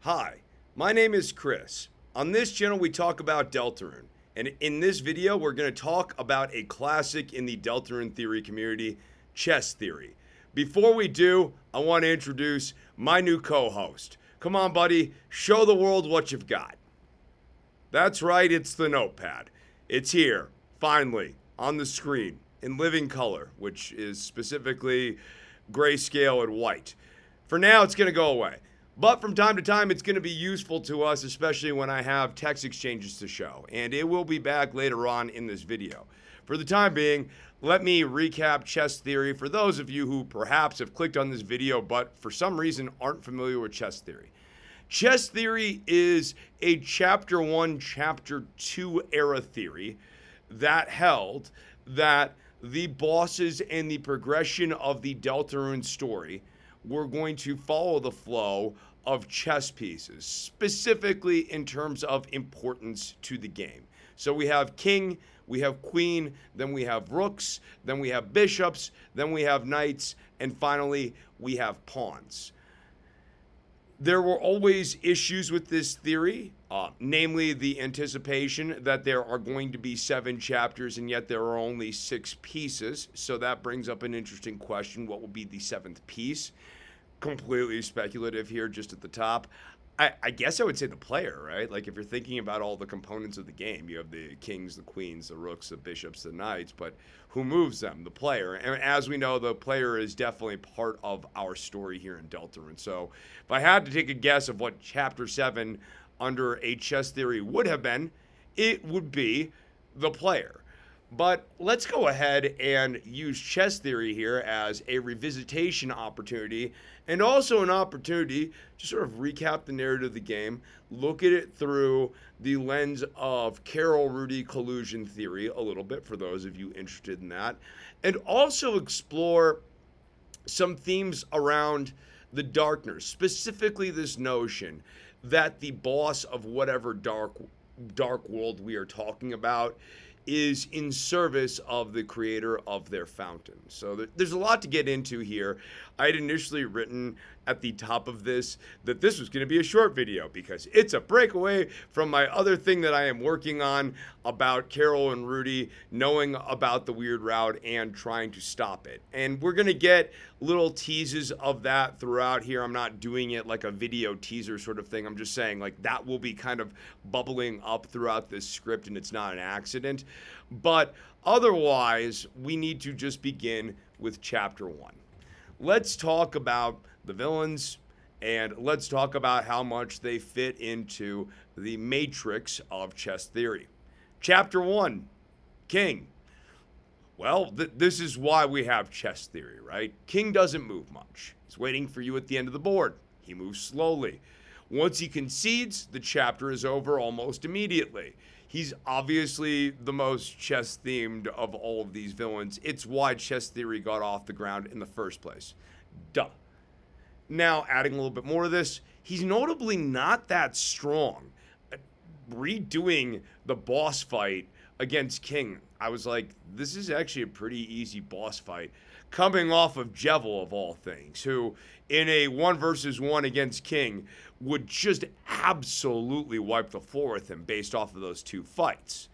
Hi, my name is Chris. On this channel, we talk about Deltarune. And in this video, we're going to talk about a classic in the Deltarune theory community, chess theory. Before we do, I want to introduce my new co-host. Come on, buddy, show the world what you've got. That's right, it's the notepad. It's here, finally, on the screen, in living color, which is specifically grayscale and white. For now, it's going to go away. But from time to time, it's going to be useful to us, especially when I have text exchanges to show. And it will be back later on in this video. For the time being, let me recap chess theory for those of you who perhaps have clicked on this video but for some reason aren't familiar with chess theory. Chess theory is a Chapter 1, Chapter 2 era theory that held that the bosses and the progression of the Deltarune story were going to follow the flow of chess pieces, specifically in terms of importance to the game. So we have king, we have queen, then we have rooks, then we have bishops, then we have knights, and finally we have pawns. There were always issues with this theory, namely the anticipation that there are going to be 7 chapters and yet there are only 6 pieces. So that brings up an interesting question. What will be the 7th piece? Completely speculative here just at the top. I guess I would say the player, right? Like if you're thinking about all the components of the game, you have the kings, the queens, the rooks, the bishops, the knights, but who moves them? The player. And as we know, the player is definitely part of our story here in Deltarune. So if I had to take a guess of what Chapter 7 under a chess theory would have been, it would be the player. But let's go ahead and use chess theory here as a revisitation opportunity and also an opportunity to sort of recap the narrative of the game, look at it through the lens of Carol-Rudy collusion theory a little bit for those of you interested in that, and also explore some themes around the darkness, specifically this notion that the boss of whatever dark world we are talking about is in service of the creator of their fountain. So there's a lot to get into here. I had initially written at the top of this that this was going to be a short video because it's a breakaway from my other thing that I am working on about Carol and Rudy knowing about the weird route and trying to stop it. And we're going to get little teases of that throughout here. I'm not doing it like a video teaser sort of thing. I'm just saying like that will be kind of bubbling up throughout this script and it's not an accident. But otherwise, we need to just begin with Chapter 1. Let's talk about the villains, and let's talk about how much they fit into the matrix of chess theory. Chapter 1, King. Well, this is why we have chess theory, right? King doesn't move much. He's waiting for you at the end of the board. He moves slowly. Once he concedes, the chapter is over almost immediately. He's obviously the most chess-themed of all of these villains. It's why chess theory got off the ground in the first place. Duh. Now, adding a little bit more to this, he's notably not that strong. Redoing the boss fight against King, I was like, this is actually a pretty easy boss fight. Coming off of Jevil, of all things, who in a 1-versus-1 against King would just absolutely wipe the floor with him based off of those 2 fights.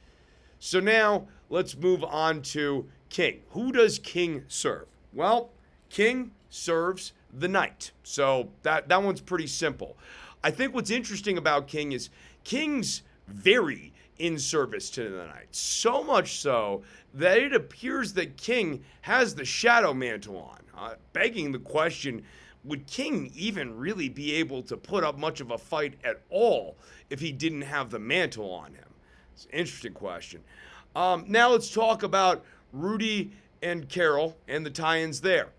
So now, let's move on to King. Who does King serve? Well, King serves the knight. So that one's pretty simple. I think what's interesting about King is King's very in service to the knight. So much so that it appears that King has the shadow mantle on, begging the question, would King even really be able to put up much of a fight at all if he didn't have the mantle on him? It's an interesting question. Now let's talk about Rudy and Carol and the tie-ins there.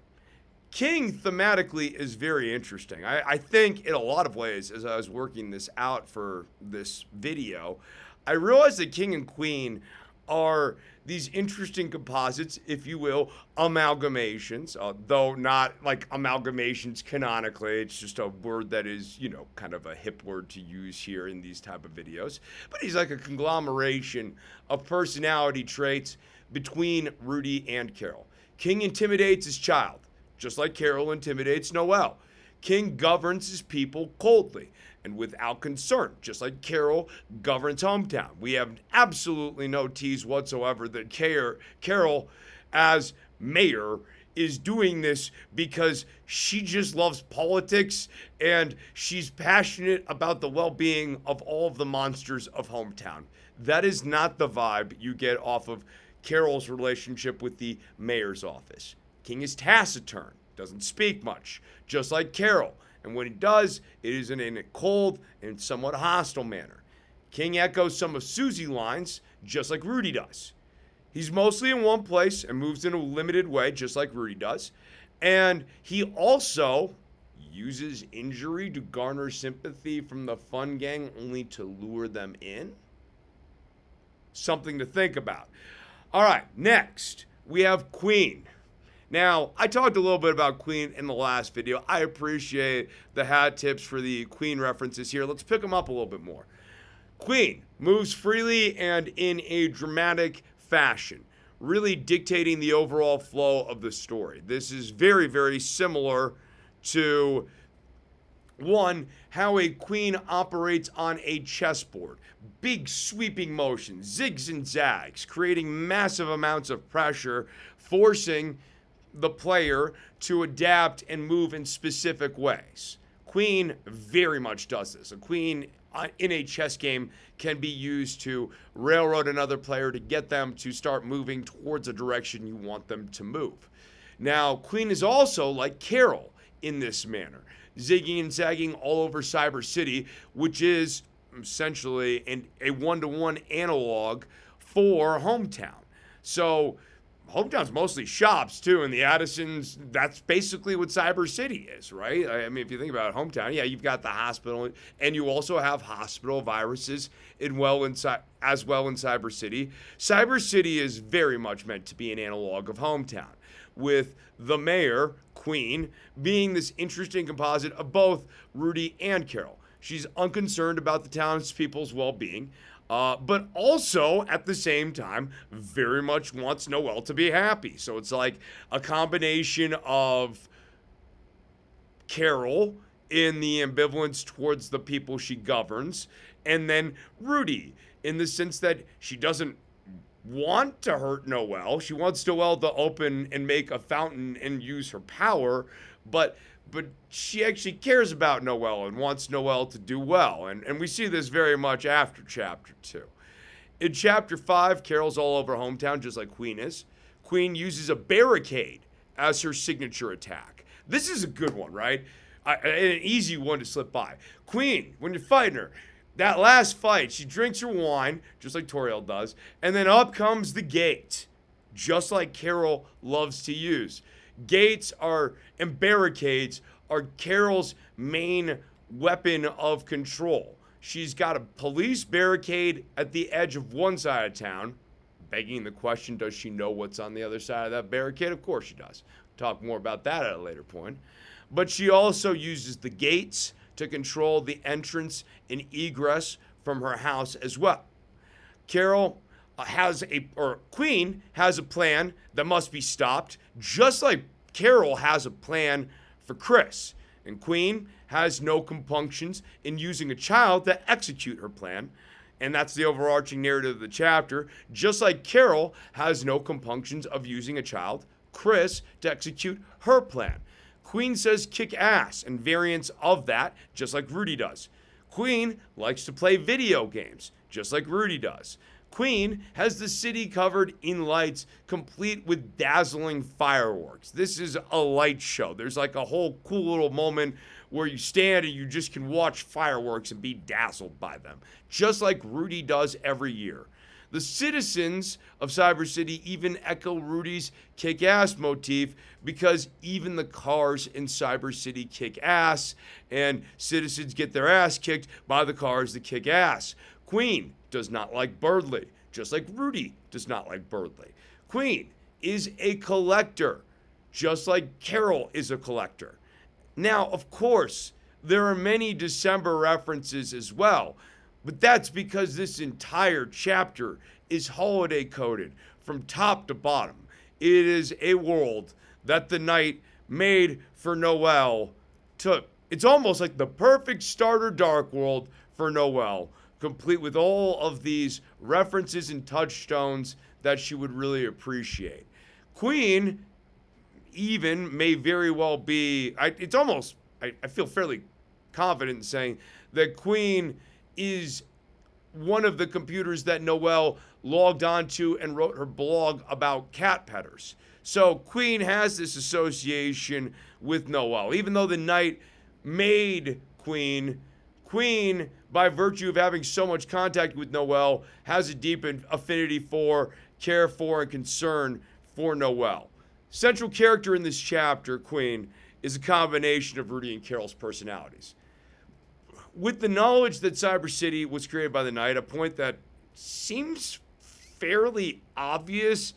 King thematically is very interesting. I think in a lot of ways, as I was working this out for this video, I realized that King and Queen are these interesting composites, if you will, amalgamations, though not like amalgamations canonically. It's just a word that is, you know, kind of a hip word to use here in these type of videos. But he's like a conglomeration of personality traits between Rudy and Carol. King intimidates his child, just like Carol intimidates Noelle. King governs his people coldly and without concern, just like Carol governs hometown. We have absolutely no tease whatsoever that Carol, as mayor, is doing this because she just loves politics and she's passionate about the well-being of all of the monsters of hometown. That is not the vibe you get off of Carol's relationship with the mayor's office. King is taciturn, doesn't speak much, just like Carol. And when he does, it is in a cold and somewhat hostile manner. King echoes some of Susie's lines, just like Rudy does. He's mostly in one place and moves in a limited way, just like Rudy does. And he also uses injury to garner sympathy from the fun gang, only to lure them in. Something to think about. All right, next, we have Queen. Now, I talked a little bit about Queen in the last video. I appreciate the hat tips for the Queen references here. Let's pick them up a little bit more. Queen moves freely and in a dramatic fashion, really dictating the overall flow of the story. This is very, very similar to how a queen operates on a chessboard. Big sweeping motions, zigs and zags, creating massive amounts of pressure, forcing the player to adapt and move in specific ways. Queen very much does this. A queen in a chess game can be used to railroad another player to get them to start moving towards a direction you want them to move. Now, Queen is also like Carol in this manner, zigging and zagging all over Cyber City, which is essentially a one-to-one analog for Hometown. So Hometown's mostly shops too, and the Addisons, that's basically what Cyber City is, right? I mean, if you think about Hometown, yeah, you've got the hospital, and you also have hospital viruses as well in Cyber City. Cyber City is very much meant to be an analog of Hometown, with the mayor, Queen, being this interesting composite of both Rudy and Carol. She's unconcerned about the townspeople's well-being, but also, at the same time, very much wants Noelle to be happy. So it's like a combination of Carol in the ambivalence towards the people she governs, and then Rudy in the sense that she doesn't want to hurt Noelle. She wants Noelle to open and make a fountain and use her power, but she actually cares about Noelle and wants Noelle to do well. And we see this very much after Chapter 2. In Chapter 5, Carol's all over Hometown, just like Queen is. Queen uses a barricade as her signature attack. This is a good one, right? An easy one to slip by. Queen, when you're fighting her, that last fight, she drinks her wine, just like Toriel does, and then up comes the gate, just like Carol loves to use. Gates and barricades are Carol's main weapon of control. She's got a police barricade at the edge of one side of town, begging the question, does she know what's on the other side of that barricade? Of course she does. Talk more about that at a later point. But she also uses the gates to control the entrance and egress from her house as well. Queen has a plan that must be stopped, just like Carol has a plan for Chris. And Queen has no compunctions in using a child to execute her plan. And that's the overarching narrative of the chapter. Just like Carol has no compunctions of using a child, Chris, to execute her plan. Queen says kick ass and variants of that, just like Rudy does. Queen likes to play video games, just like Rudy does. Queen has the city covered in lights, complete with dazzling fireworks. This is a light show. There's like a whole cool little moment where you stand and you just can watch fireworks and be dazzled by them, just like Rudy does every year. The citizens of Cyber City even echo Rudy's kick-ass motif because even the cars in Cyber City kick ass, and citizens get their ass kicked by the cars that kick ass. Queen does not like Birdly, just like Rudy does not like Birdly. Queen is a collector, just like Carol is a collector. Now, of course, there are many December references as well, but that's because this entire chapter is holiday coded from top to bottom. It is a world that the Knight made for Noelle to It's almost like the perfect starter Dark World for Noelle, complete with all of these references and touchstones that she would really appreciate. Queen even may very well be, I feel fairly confident in saying that Queen is one of the computers that Noelle logged onto and wrote her blog about cat petters. So Queen has this association with Noelle. Even though the Knight made Queen, Queen, by virtue of having so much contact with Noelle, has a deep affinity for, care for, and concern for Noelle. Central character in this chapter, Queen, is a combination of Rudy and Carol's personalities. With the knowledge that Cyber City was created by the Knight, a point that seems fairly obvious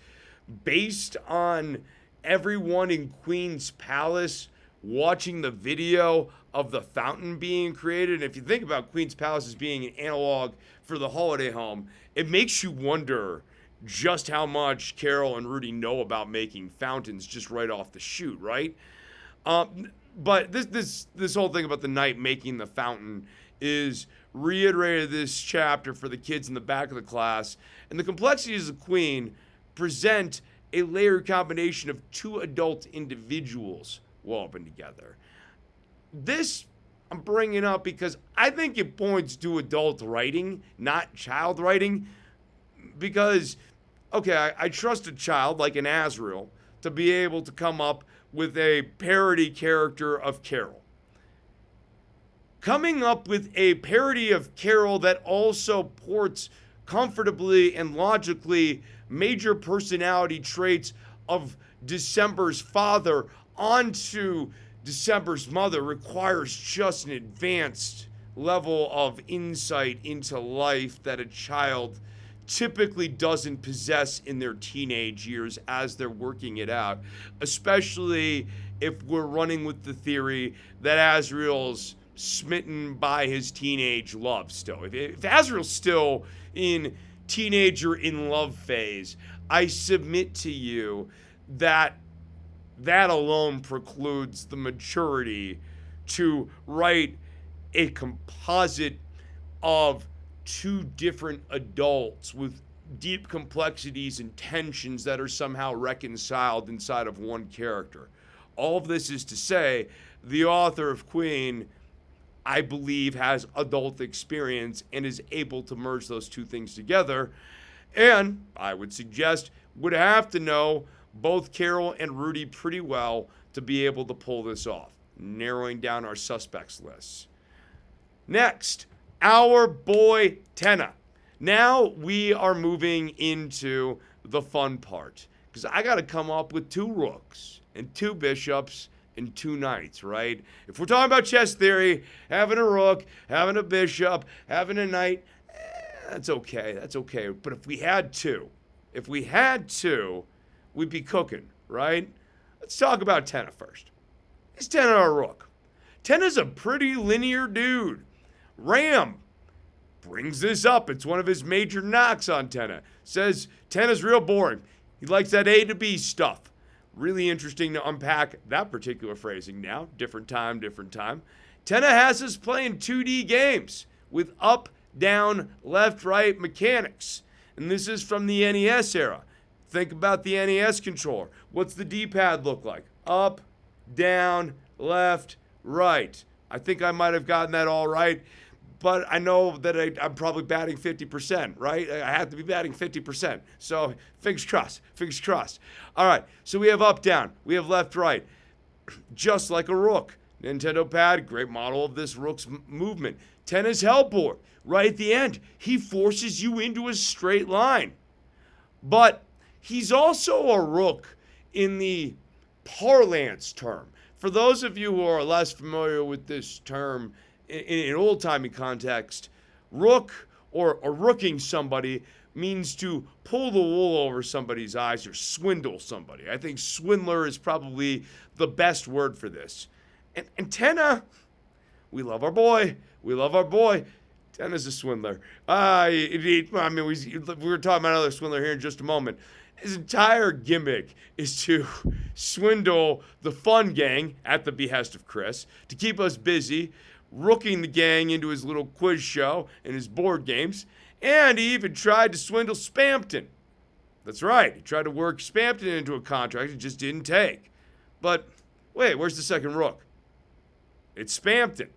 based on everyone in Queen's Palace watching the video of the fountain being created. And if you think about Queen's Palace as being an analog for the Holiday home, it makes you wonder just how much Carol and Rudy know about making fountains just right off the shoot, right? But this whole thing about the Knight making the fountain is reiterated this chapter for the kids in the back of the class. And the complexities of Queen present a layered combination of two adult individuals woven together. This I'm bringing up because I think it points to adult writing, not child writing. Because, okay, I trust a child like an Azrael to be able to come up with a parody character of Carol. Coming up with a parody of Carol that also ports comfortably and logically major personality traits of December's father onto December's mother requires just an advanced level of insight into life that a child typically doesn't possess in their teenage years as they're working it out, especially if we're running with the theory that Azrael's smitten by his teenage love still. If Azrael's still in teenager in love phase, I submit to you that that alone precludes the maturity to write a composite of two different adults with deep complexities and tensions that are somehow reconciled inside of one character. All of this is to say, the author of Queen, I believe, has adult experience and is able to merge those two things together. And I would suggest would have to know both Carol and Rudy pretty well to be able to pull this off, narrowing down our suspects lists. Next, our boy Tenna. Now we are moving into the fun part, because I got to come up with two rooks and two bishops and two knights, right? If we're talking about chess theory, having a rook, having a bishop, having a knight, that's okay. That's okay. But if we had two, we'd be cooking, right? Let's talk about Tenna first. Is Tenna a rook? Tenna's a pretty linear dude. Ram brings this up. It's one of his major knocks on Tenna. Says Tenna's real boring. He likes that A to B stuff. Really interesting to unpack that particular phrasing now. Different time. Tenna has us playing 2D games with up, down, left, right mechanics. And this is from the NES era. Think about the NES controller. What's the D-pad look like? Up, down, left, right. I think I might have gotten that all right. But I know that I'm probably batting 50%, right? I have to be batting 50%. So fingers crossed. All right, so we have up, down. We have left, right. Just like a rook. Nintendo pad, great model of this rook's movement. Tenna's hellboard. Right at the end, he forces you into a straight line. But he's also a rook in the parlance term. For those of you who are less familiar with this term, in an old-timey context, rook or rooking somebody means to pull the wool over somebody's eyes or swindle somebody. I think swindler is probably the best word for this. And Tenna, we love our boy. Tenna's a swindler. We were talking about another swindler here in just a moment. His entire gimmick is to swindle the fun gang at the behest of Chris to keep us busy, rooking the gang into his little quiz show and his board games. And he even tried to swindle Spamton. That's right, he tried to work Spamton into a contract it just didn't take. But wait, where's the second rook? It's Spamton.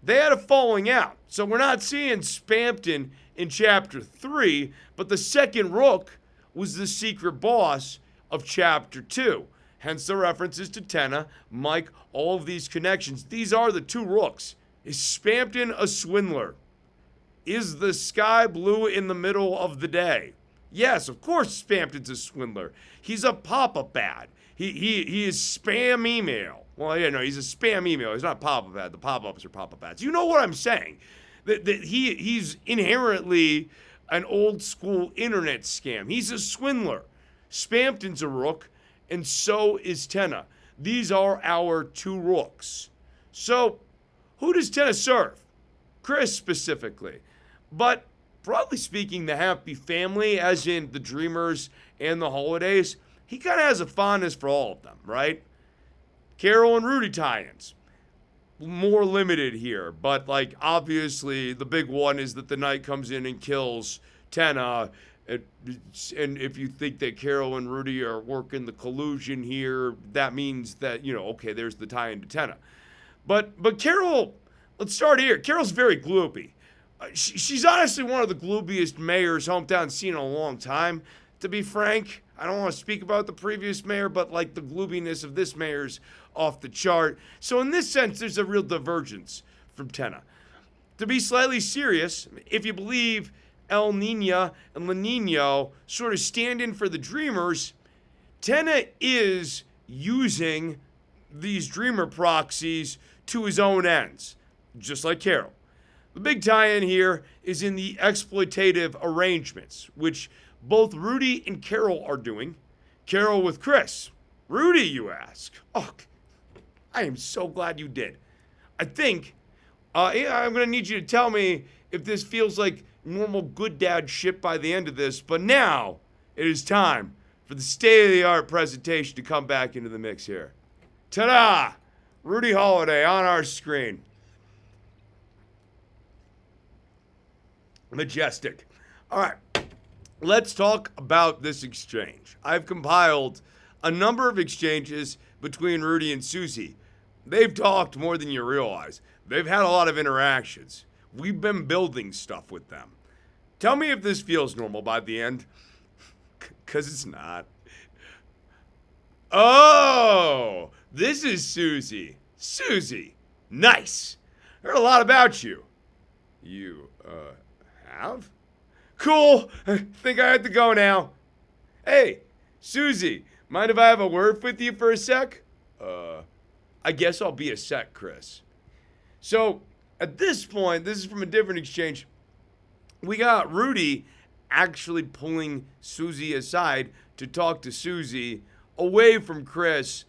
They had a falling out, so we're not seeing Spamton in Chapter 3, but the second rook was the secret boss of Chapter 2. Hence the references to Tenna, Mike, all of these connections. These are the two rooks. Is Spamton a swindler? Is the sky blue in the middle of the day? Yes, of course Spamton's a swindler. He's a pop-up ad. He is spam email. Well, yeah, no, he's a spam email. He's not pop-up ad. The pop-ups are pop-up ads. You know what I'm saying? That he's inherently an old-school internet scam. He's a swindler. Spamton's a rook, and so is Tenna. These are our two rooks. So, who does Tenna serve? Chris specifically. But, broadly speaking, the happy family, as in the Dreamers and the Holidays, he kind of has a fondness for all of them, right? Carol and Rudy tie-ins. More limited here, but like obviously the big one is that the Knight comes in and kills Tenna. And if you think that Carol and Rudy are working the collusion here, that means that, okay, there's the tie-in to Tenna. But Carol, let's start here. Carol's very gloopy. She's honestly one of the gloopiest mayors hometown's seen in a long time, to be frank. I don't want to speak about the previous mayor, but like the gloopiness of this mayor's off the chart. So in this sense, there's a real divergence from Tenna. To be slightly serious, if you believe El Nino and La Nino sort of stand in for the Dreamers, Tenna is using these Dreamer proxies to his own ends, just like Carol. The big tie-in here is in the exploitative arrangements, which both Rudy and Carol are doing. Carol with Chris. Rudy, you ask? Oh, I am so glad you did. I think I'm going to need you to tell me if this feels like normal good dad shit by the end of this, but now it is time for the state-of-the-art presentation to come back into the mix here. Ta-da! Rudy Holiday on our screen. Majestic. All right. Let's talk about this exchange. I've compiled a number of exchanges between Rudy and Susie. They've talked more than you realize. They've had a lot of interactions. We've been building stuff with them. Tell me if this feels normal by the end. Because it's not. Oh, this is Susie. Susie. Nice. Heard a lot about you. You, have? Cool. I think I have to go now. Hey, Susie, mind if I have a word with you for a sec? I guess I'll be a sec, Chris. So, at this point, this is from a different exchange. We got Rudy actually pulling Susie aside to talk to Susie away from Chris,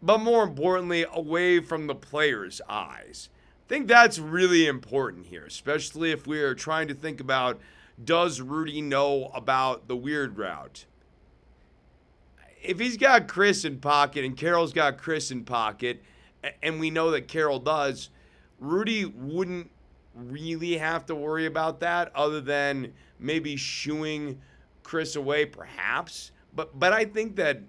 but more importantly, away from the player's eyes. I think that's really important here, especially if we're trying to think about, does Rudy know about the weird route? If he's got Chris in pocket and Carol's got Chris in pocket, and we know that Carol does, Rudy wouldn't really have to worry about that other than maybe shooing Chris away, perhaps. But I think that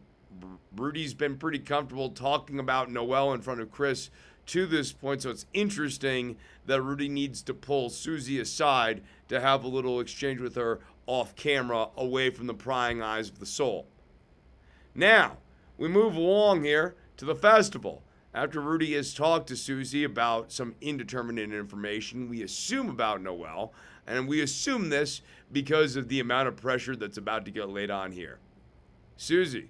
Rudy's been pretty comfortable talking about Noelle in front of Chris to this point, so it's interesting that Rudy needs to pull Susie aside to have a little exchange with her off camera, away from the prying eyes of the soul. Now, we move along here to the festival. After Rudy has talked to Susie about some indeterminate information we assume about Noelle, and we assume this because of the amount of pressure that's about to get laid on here. Susie,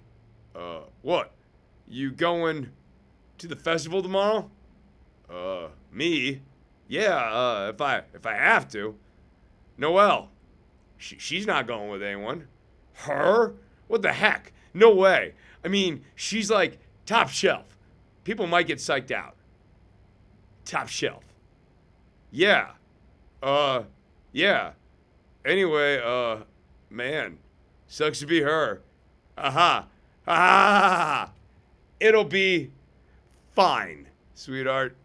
what? You going to the festival tomorrow? Me? Yeah, if I have to. Noelle, she's not going with anyone. Her? What the heck? No way. I mean, she's like top shelf. People might get psyched out. Top shelf. Yeah. Uh, yeah. Anyway, man, sucks to be her. Aha. Ah. It'll be fine, sweetheart.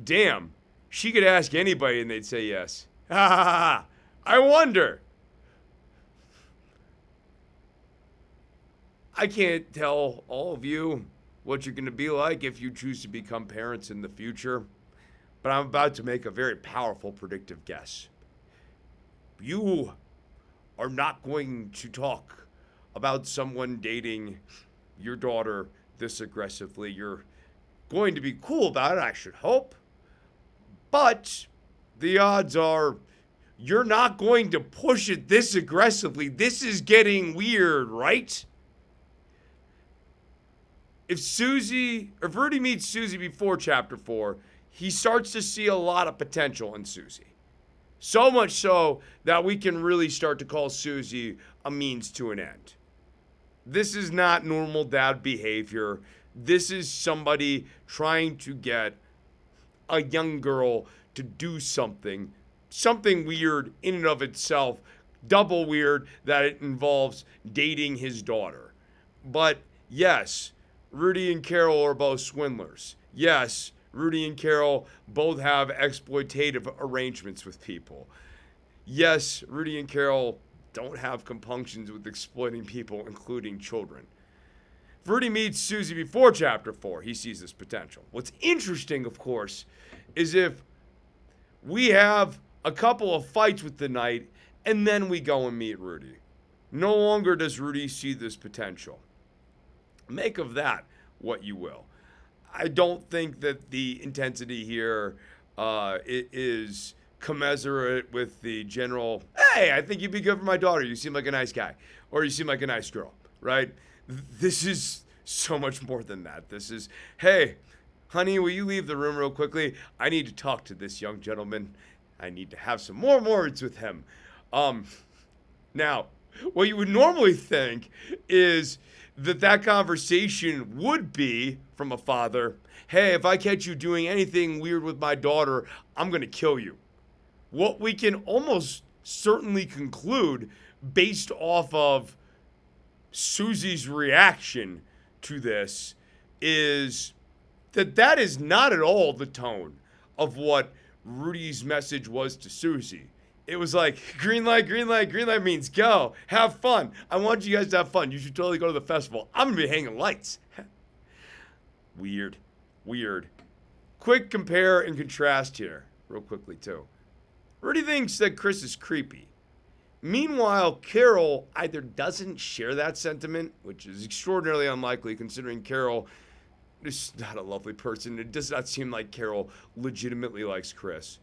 Damn, she could ask anybody and they'd say yes. Ha ha ha. I wonder. I can't tell all of you what you're going to be like if you choose to become parents in the future, but I'm about to make a very powerful predictive guess. You are not going to talk about someone dating your daughter this aggressively. You're going to be cool about it, I should hope. But the odds are you're not going to push it this aggressively. This is getting weird, right? If Rudy meets Susie before chapter 4, he starts to see a lot of potential in Susie. So much so that we can really start to call Susie a means to an end. This is not normal dad behavior. This is somebody trying to get a young girl to do something weird in and of itself, double weird that it involves dating his daughter. But yes, Rudy and Carol are both swindlers. Yes, Rudy and Carol both have exploitative arrangements with people. Yes, Rudy and Carol don't have compunctions with exploiting people, including children. If Rudy meets Susie before chapter 4, he sees this potential. What's interesting, of course, is if we have a couple of fights with the Knight and then we go and meet Rudy. No longer does Rudy see this potential. Make of that what you will. I don't think that the intensity here is commensurate with the general, hey, I think you'd be good for my daughter. You seem like a nice guy. Or you seem like a nice girl, right? This is so much more than that. This is, hey, honey, will you leave the room real quickly? I need to talk to this young gentleman. I need to have some more words with him. Now, what you would normally think is that conversation would be from a father, hey, if I catch you doing anything weird with my daughter, I'm going to kill you. What we can almost certainly conclude based off of Susie's reaction to this is that is not at all the tone of what Rudy's message was to Susie. It was like, green light, green light, green light means go. Have fun. I want you guys to have fun. You should totally go to the festival. I'm going to be hanging lights. Weird. Quick compare and contrast here, real quickly, too. Rudy thinks that Chris is creepy. Meanwhile, Carol either doesn't share that sentiment, which is extraordinarily unlikely considering Carol is not a lovely person. It does not seem like Carol legitimately likes Chris.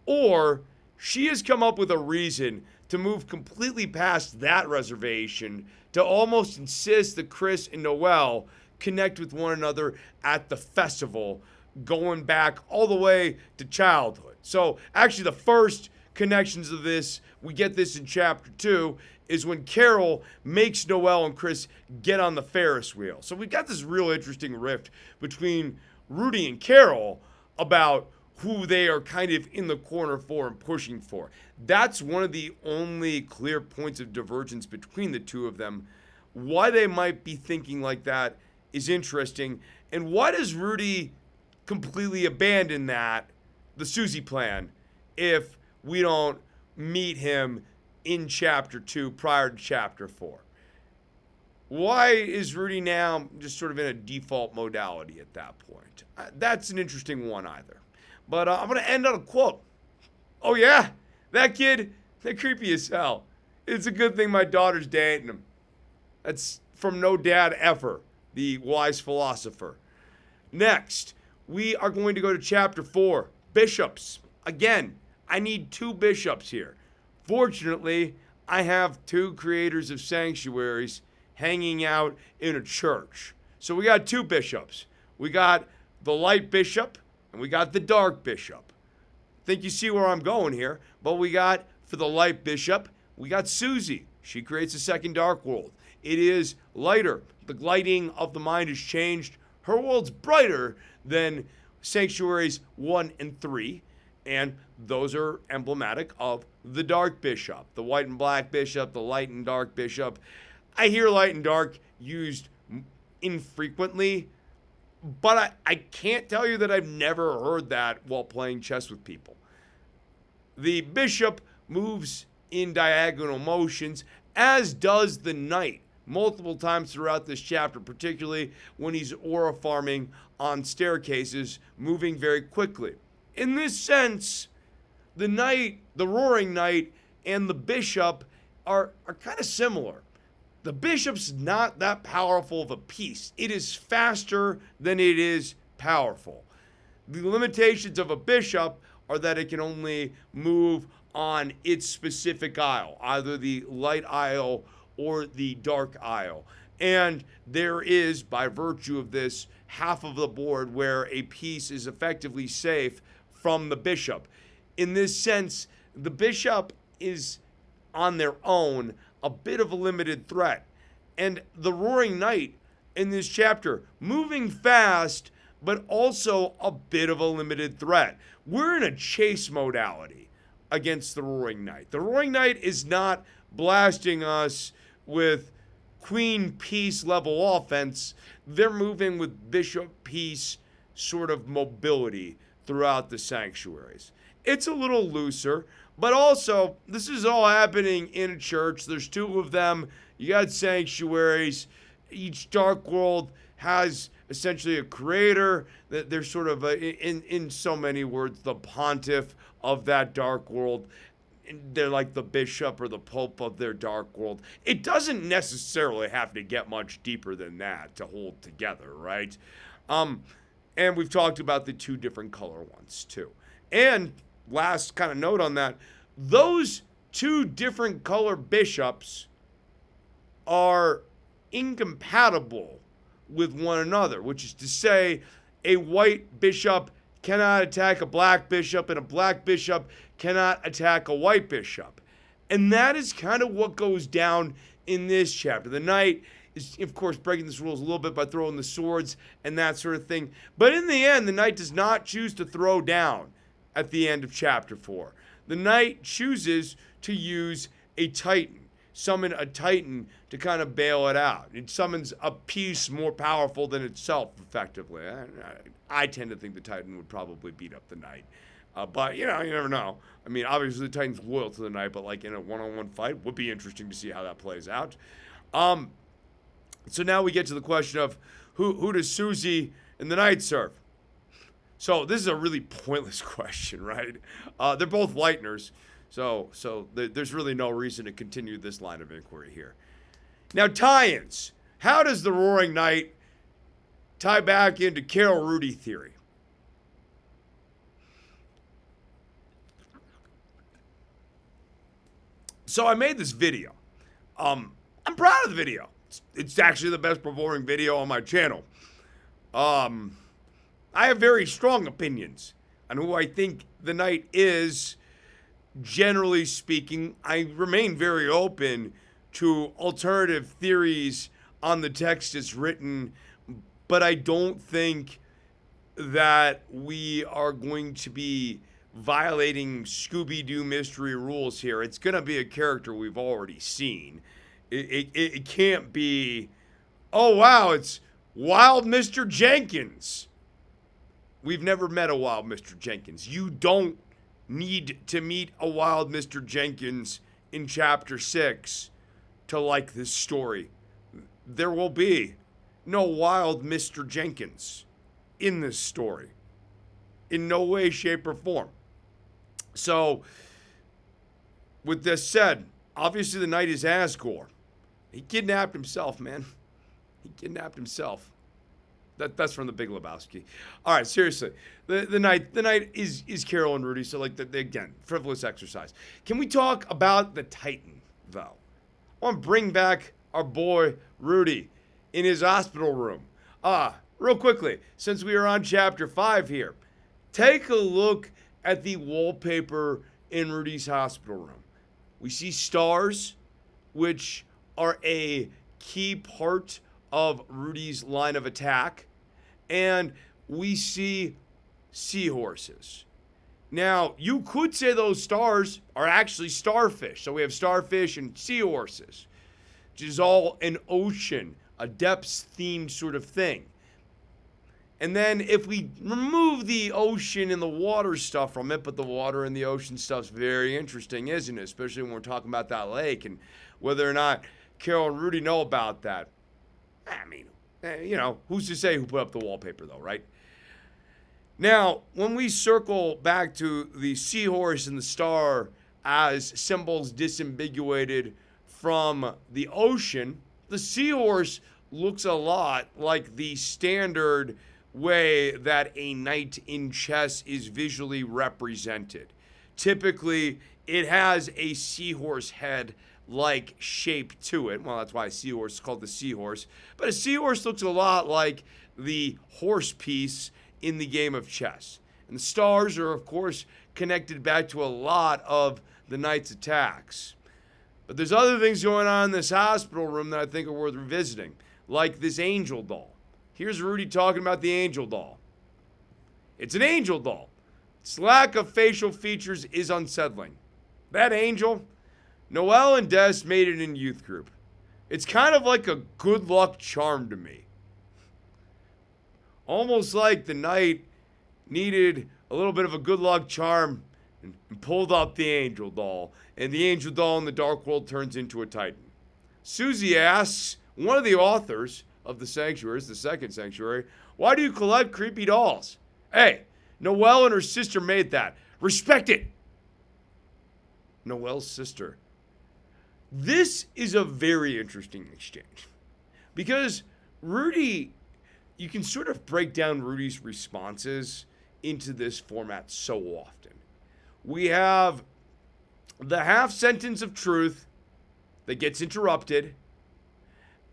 Or she has come up with a reason to move completely past that reservation to almost insist that Chris and Noelle connect with one another at the festival, going back all the way to childhood. So actually the first connections of this, we get this in chapter 2, is when Carol makes Noelle and Chris get on the Ferris wheel. So we've got this real interesting rift between Rudy and Carol about who they are kind of in the corner for and pushing for. That's one of the only clear points of divergence between the two of them. Why they might be thinking like that is interesting. And why does Rudy completely abandon the Susie plan, if we don't meet him in chapter 2 prior to chapter 4? Why is Rudy now just sort of in a default modality at that point? That's an interesting one either. But I'm going to end on a quote. Oh yeah, that kid, they're creepy as hell. It's a good thing my daughter's dating him. That's from No Dad Ever, the wise philosopher. Next, we are going to go to chapter 4, bishops. Again, I need 2 bishops here. Fortunately, I have 2 creators of sanctuaries hanging out in a church. So we got 2 bishops. We got the light bishop and we got the dark bishop. Think you see where I'm going here, but we got, for the light bishop, we got Susie. She creates a second dark world. It is lighter. The lighting of the mind has changed. Her world's brighter than sanctuaries 1 and 3. And those are emblematic of the dark bishop, the white and black bishop, the light and dark bishop. I hear light and dark used infrequently, but I can't tell you that I've never heard that while playing chess with people. The bishop moves in diagonal motions, as does the knight, multiple times throughout this chapter, particularly when he's aura farming on staircases, moving very quickly. In this sense, the knight, the roaring knight, and the bishop are kind of similar. The bishop's not that powerful of a piece. It is faster than it is powerful. The limitations of a bishop are that it can only move on its specific aisle, either the light aisle or the dark aisle. And there is, by virtue of this, half of the board where a piece is effectively safe from the bishop. In this sense, the bishop is on their own a bit of a limited threat. And the roaring knight in this chapter, moving fast, but also a bit of a limited threat. We're in a chase modality against the roaring knight. The roaring knight is not blasting us with queen piece level offense. They're moving with bishop piece sort of mobility throughout the sanctuaries. It's a little looser, but also this is all happening in a church. There's two of them. You got sanctuaries. Each dark world has essentially a creator. That they're sort of in so many words the pontiff of that dark world. They're like the bishop or the pope of their dark world. It doesn't necessarily have to get much deeper than that to hold together, right? And we've talked about the two different color ones too. And last kind of note on that, those two different color bishops are incompatible with one another, which is to say a white bishop cannot attack a black bishop and a black bishop cannot attack a white bishop. And that is kind of what goes down in this chapter. The knight is, of course, breaking these rules a little bit by throwing the swords and that sort of thing. But in the end, the knight does not choose to throw down at the end of chapter 4. The knight chooses to use a titan, summon a titan to kind of bail it out. It summons a piece more powerful than itself, effectively. I tend to think the titan would probably beat up the knight. But, you never know. I mean, obviously the titan's loyal to the knight, but like in a one-on-one fight, would be interesting to see how that plays out. So now we get to the question of who does Susie and the knight serve? So this is a really pointless question, right? They're both Lightners, so there's really no reason to continue this line of inquiry here. Now, tie-ins. How does the Roaring Knight tie back into Carol-Rudy theory? So I made this video. I'm proud of the video. It's actually the best performing video on my channel. I have very strong opinions on who I think the knight is. Generally speaking, I remain very open to alternative theories on the text it's written, but I don't think that we are going to be violating Scooby-Doo mystery rules here. It's going to be a character we've already seen. It can't be, oh wow, it's Wild Mr. Jenkins. We've never met a Wild Mr. Jenkins. You don't need to meet a Wild Mr. Jenkins in Chapter 6 to like this story. There will be no Wild Mr. Jenkins in this story. In no way, shape, or form. So, with this said, obviously the knight is Asgore. He kidnapped himself, man. He kidnapped himself. That's from the Big Lebowski. All right, seriously, the knight is Carol and Rudy. So like again, frivolous exercise. Can we talk about the Titan though? I want to bring back our boy Rudy in his hospital room. Real quickly, since we are on chapter 5 here, take a look at the wallpaper in Rudy's hospital room. We see stars, which are a key part of Rudy's line of attack, and we see seahorses. Now, you could say those stars are actually starfish. So we have starfish and seahorses, which is all an ocean, a depths-themed sort of thing. And then if we remove the ocean and the water stuff from it, but the water and the ocean stuff's very interesting, isn't it? Especially when we're talking about that lake and whether or not Carol and Rudy know about that. I mean, who's to say who put up the wallpaper though, right? Now, when we circle back to the seahorse and the star as symbols disambiguated from the ocean, the seahorse looks a lot like the standard way that a knight in chess is visually represented. Typically, it has a seahorse head-like shape to it. Well, that's why a seahorse is called the seahorse. But a seahorse looks a lot like the horse piece in the game of chess. And the stars are, of course, connected back to a lot of the knight's attacks. But there's other things going on in this hospital room that I think are worth revisiting, like this angel doll. Here's Rudy talking about the angel doll. It's an angel doll. Its lack of facial features is unsettling. That angel, Noelle and Des made it in youth group. It's kind of like a good luck charm to me. Almost like the knight needed a little bit of a good luck charm and pulled up the angel doll. And the angel doll in the dark world turns into a titan. Susie asks one of the authors of the sanctuaries, the second sanctuary, why do you collect creepy dolls? Hey, Noelle and her sister made that. Respect it. Noelle's sister. This is a very interesting exchange. Because Rudy, you can sort of break down Rudy's responses into this format so often. We have the half sentence of truth that gets interrupted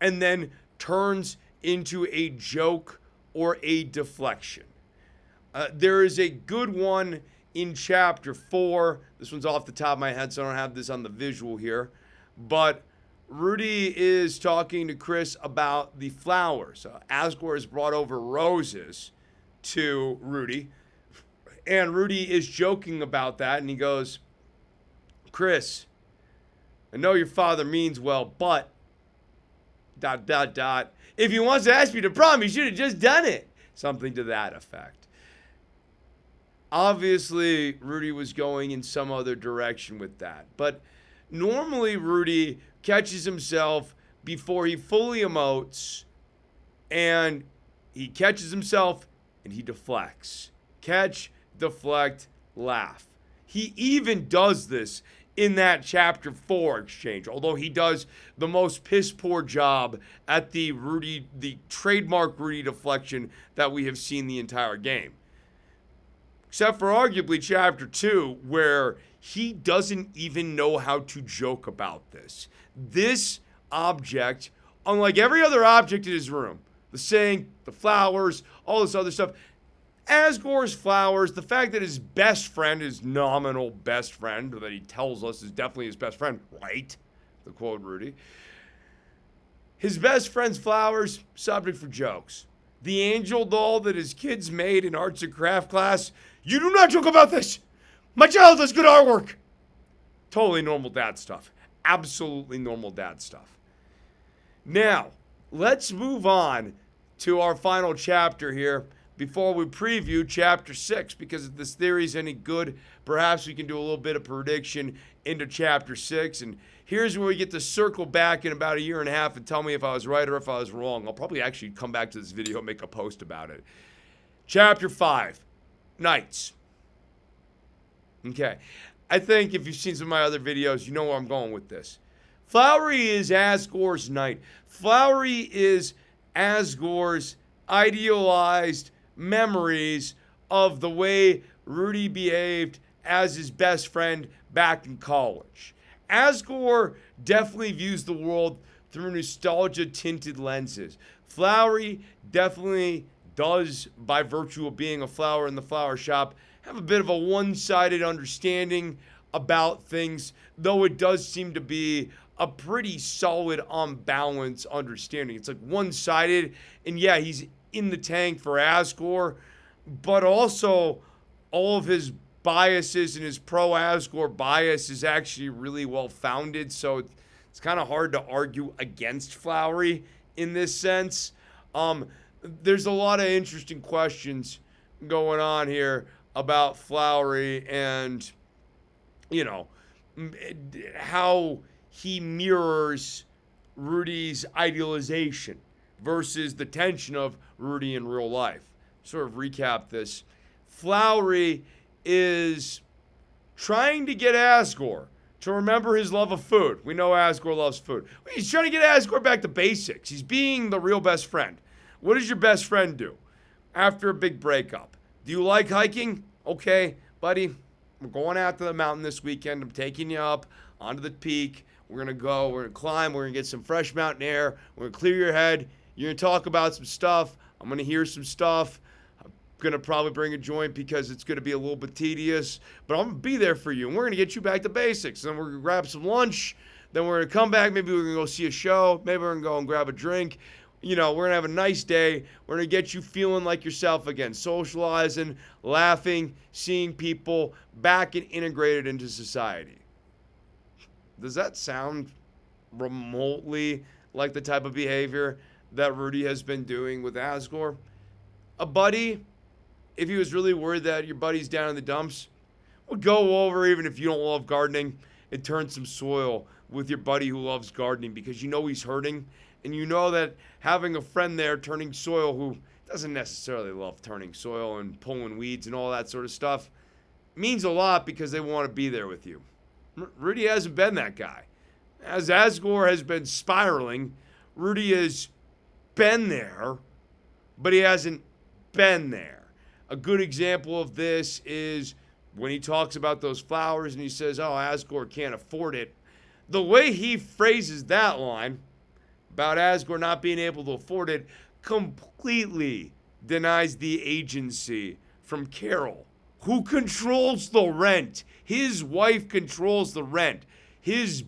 and then turns into a joke or a deflection. There is a good one in chapter 4. This one's off the top of my head, so I don't have this on the visual here. But Rudy is talking to Chris about the flowers. Asgore has brought over roses to Rudy. And Rudy is joking about that. And he goes, Chris, I know your father means well, but ... If he wants to ask me to prom, he should have just done it. Something to that effect. Obviously, Rudy was going in some other direction with that. But normally, Rudy catches himself before he fully emotes, and he catches himself and he deflects. Catch, deflect, laugh. He even does this in that chapter 4 exchange, although he does the most piss poor job at the trademark Rudy deflection that we have seen the entire game. Except for arguably chapter 2, where he doesn't even know how to joke about this. This object, unlike every other object in his room, the sink, the flowers, all this other stuff, Asgore's flowers, the fact that his best friend, his nominal best friend, that he tells us is definitely his best friend, right? To quote Rudy. His best friend's flowers, subject for jokes. The angel doll that his kids made in arts and craft class, you do not joke about this! My child does good artwork! Totally normal dad stuff. Absolutely normal dad stuff. Now, let's move on to our final chapter here before we preview chapter 6, because if this theory is any good, perhaps we can do a little bit of prediction into chapter 6. And here's where we get to circle back in about a year and a half and tell me if I was right or if I was wrong. I'll probably actually come back to this video and make a post about it. Chapter 5, Knights. Okay, I think if you've seen some of my other videos, you know where I'm going with this. Flowey is Asgore's knight. Flowey is Asgore's idealized memories of the way Rudy behaved as his best friend back in college. Asgore definitely views the world through nostalgia-tinted lenses. Flowey definitely does, by virtue of being a flower in the flower shop, have a bit of a one-sided understanding about things, though it does seem to be a pretty solid, on balance understanding. It's like one-sided, and yeah, he's in the tank for Asgore, but also all of his biases and his pro-Asgore bias is actually really well-founded, so it's kind of hard to argue against Flowey in this sense. There's a lot of interesting questions going on here about Flowey and, you know, how he mirrors Rudy's idealization versus the tension of Rudy in real life. Sort of recap this. Flowey is trying to get Asgore to remember his love of food. We know Asgore loves food. He's trying to get Asgore back to basics. He's being the real best friend. What does your best friend do after a big breakup? Do you like hiking? Okay, buddy, we're going out to the mountain this weekend. I'm taking you up onto the peak. We're going to go, we're going to climb, we're going to get some fresh mountain air. We're going to clear your head. You're going to talk about some stuff. I'm going to hear some stuff. I'm going to probably bring a joint because it's going to be a little bit tedious. But I'm going to be there for you, and we're going to get you back to basics. Then we're going to grab some lunch. Then we're going to come back. Maybe we're going to go see a show. Maybe we're going to go and grab a drink. You know, we're going to have a nice day. We're going to get you feeling like yourself again, socializing, laughing, seeing people back and integrated into society. Does that sound remotely like the type of behavior that Rudy has been doing with Asgore? A buddy, if he was really worried that your buddy's down in the dumps, would go over, even if you don't love gardening, and turn some soil with your buddy who loves gardening because you know he's hurting. And you know that having a friend there turning soil who doesn't necessarily love turning soil and pulling weeds and all that sort of stuff means a lot because they want to be there with you. Rudy hasn't been that guy. As Asgore has been spiraling, Rudy has been there, but he hasn't been there. A good example of this is when he talks about those flowers and he says, oh, Asgore can't afford it. The way he phrases that line about Asgore not being able to afford it completely denies the agency from Carol, who controls the rent. His wife controls the rent. His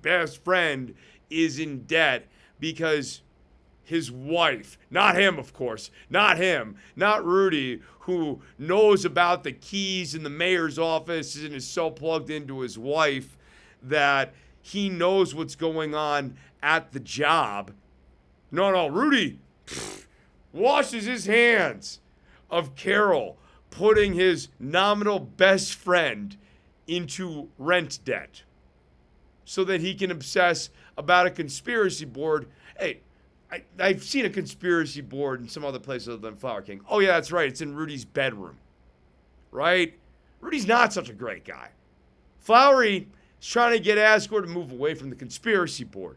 best friend is in debt because his wife, not him, of course, not him, not Rudy, who knows about the keys in the mayor's office and is so plugged into his wife that he knows what's going on at the job. No, Rudy washes his hands of Carol putting his nominal best friend into rent debt so that he can obsess about a conspiracy board. Hey, I've seen a conspiracy board in some other place other than Flower King. Oh, yeah, that's right. It's in Rudy's bedroom. Right? Rudy's not such a great guy. Flowey is trying to get Asgore to move away from the conspiracy board.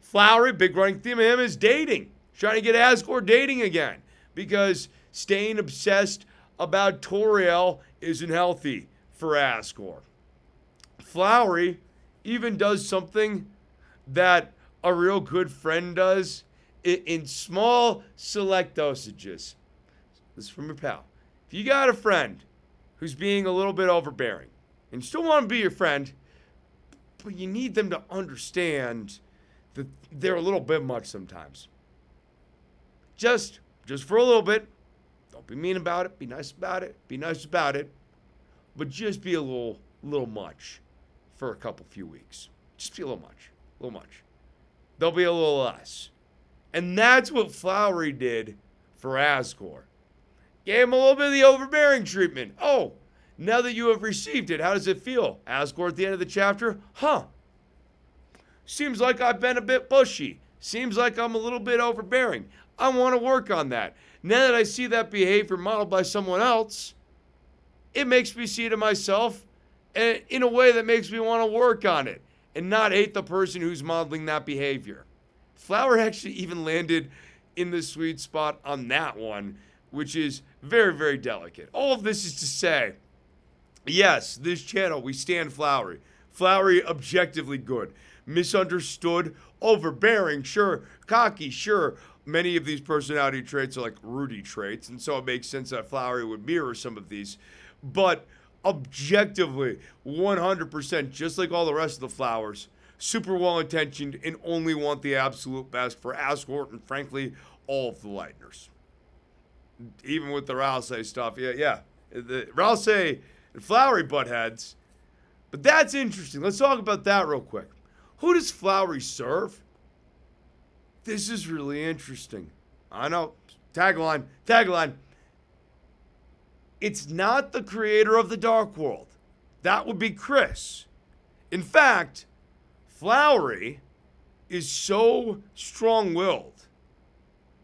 Flowey, big running theme of him is dating. Trying to get Asgore dating again because staying obsessed about Toriel isn't healthy for Asgore. Flowey even does something that a real good friend does in small, select dosages. This is from your pal. If you got a friend who's being a little bit overbearing and you still want to be your friend, but you need them to understand that they're a little bit much sometimes. Just for a little bit. Don't be mean about it. Be nice about it. Be nice about it. But just be a little much for a few weeks. Just be a little much. A little much. They'll be a little less. And that's what Flowey did for Asgore. Gave him a little bit of the overbearing treatment. Oh, now that you have received it, how does it feel? Asgore at the end of the chapter? Seems like I've been a bit pushy. Seems like I'm a little bit overbearing. I want to work on that. Now that I see that behavior modeled by someone else, it makes me see it in myself in a way that makes me want to work on it and not hate the person who's modeling that behavior. Flowey actually even landed in the sweet spot on that one, which is very, very delicate. All of this is to say, yes, this channel, we stand Flowey. Flowey, objectively good. Misunderstood, overbearing, sure. Cocky, sure. Many of these personality traits are like Rudy traits, and so it makes sense that Flowey would mirror some of these. But objectively, 100%, just like all the rest of the Flowers, super well-intentioned and only want the absolute best for Asgore and, frankly, all of the Lightners. Even with the Rousey stuff, yeah. The Rousey and Flowey butt heads. But that's interesting. Let's talk about that real quick. Who does Flowey serve? This is really interesting. I know. Tagline. It's not the creator of the Dark World. That would be Chris. In fact, Flowey is so strong-willed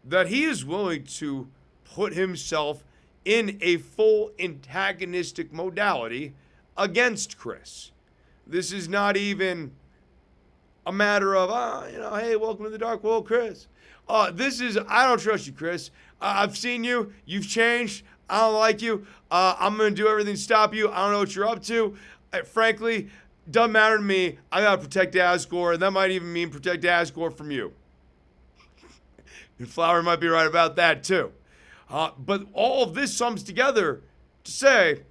that he is willing to put himself in a full antagonistic modality against Chris. This is not even a matter of, hey, welcome to the Dark World, Chris. This is, I don't trust you, Chris. I've seen you. You've changed. I don't like you. I'm going to do everything to stop you. I don't know what you're up to. Frankly, doesn't matter to me. I got to protect Asgore, and that might even mean protect Asgore from you. And Flowey might be right about that, too. But all of this sums together to say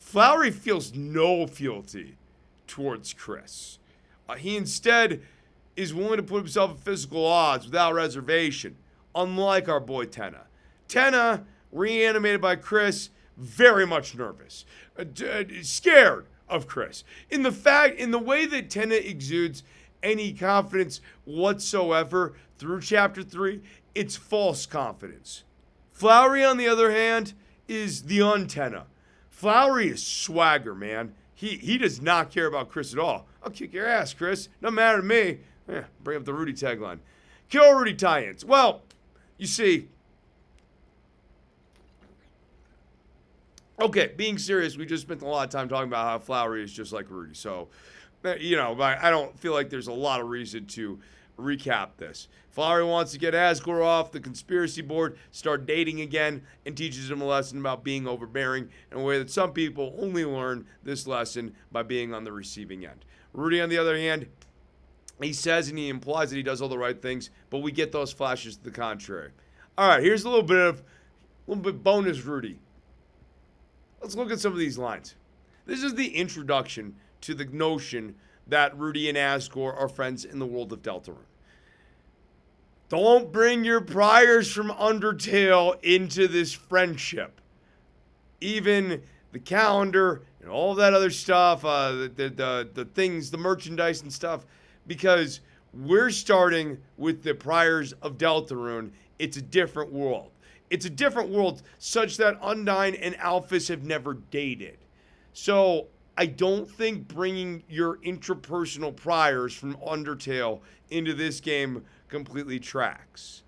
Flowey feels no fealty towards Chris. He instead is willing to put himself at physical odds without reservation, unlike our boy Tenna. Tenna, reanimated by Chris, very much nervous, scared of Chris. In the way that Tenna exudes any confidence whatsoever through Chapter 3, it's false confidence. Flowey, on the other hand, is the Tenna. Flowey is swagger, man. He does not care about Chris at all. I'll kick your ass, Chris. No matter to me. Bring up the Rudy tagline. Carol-Rudy tie-ins. Well, you see. Okay, being serious, we just spent a lot of time talking about how Flowey is just like Rudy. So, I don't feel like there's a lot of reason to recap this. Flowey wants to get Asgore off the conspiracy board, start dating again, and teaches him a lesson about being overbearing in a way that some people only learn this lesson by being on the receiving end. Rudy, on the other hand, he says and he implies that he does all the right things, but we get those flashes to the contrary. All right, here's a little bit bonus Rudy. Let's look at some of these lines. This is the introduction to the notion that Rudy and Asgore are friends in the world of Deltarune. Don't bring your priors from Undertale into this friendship. Even the calendar and all that other stuff, the things, the merchandise and stuff, because we're starting with the priors of Deltarune. It's a different world. It's a different world such that Undyne and Alphys have never dated. So I don't think bringing your intrapersonal priors from Undertale into this game completely tracks.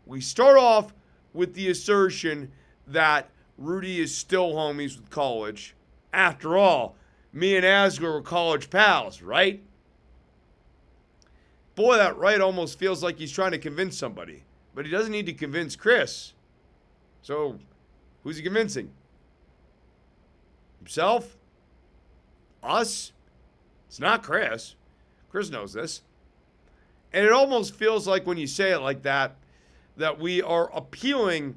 We start off with the assertion that Rudy is still homies with college. After all, me and Asgore were college pals, right? Boy, that right almost feels like he's trying to convince somebody. But he doesn't need to convince Chris. So, who's he convincing? Himself? Us? It's not Chris. Chris knows this. And it almost feels like when you say it like that we are appealing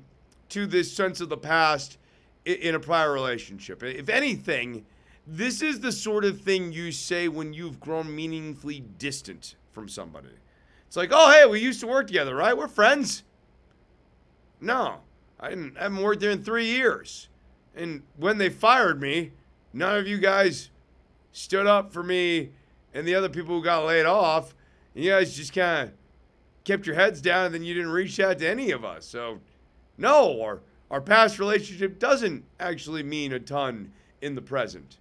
to this sense of the past in a prior relationship. If anything, this is the sort of thing you say when you've grown meaningfully distant from somebody. It's like, oh, hey, we used to work together, right? We're friends. No, I haven't worked there in 3 years. And when they fired me, none of you guys stood up for me and the other people who got laid off. And you guys just kind of kept your heads down and then you didn't reach out to any of us. So, no, our past relationship doesn't actually mean a ton in the present.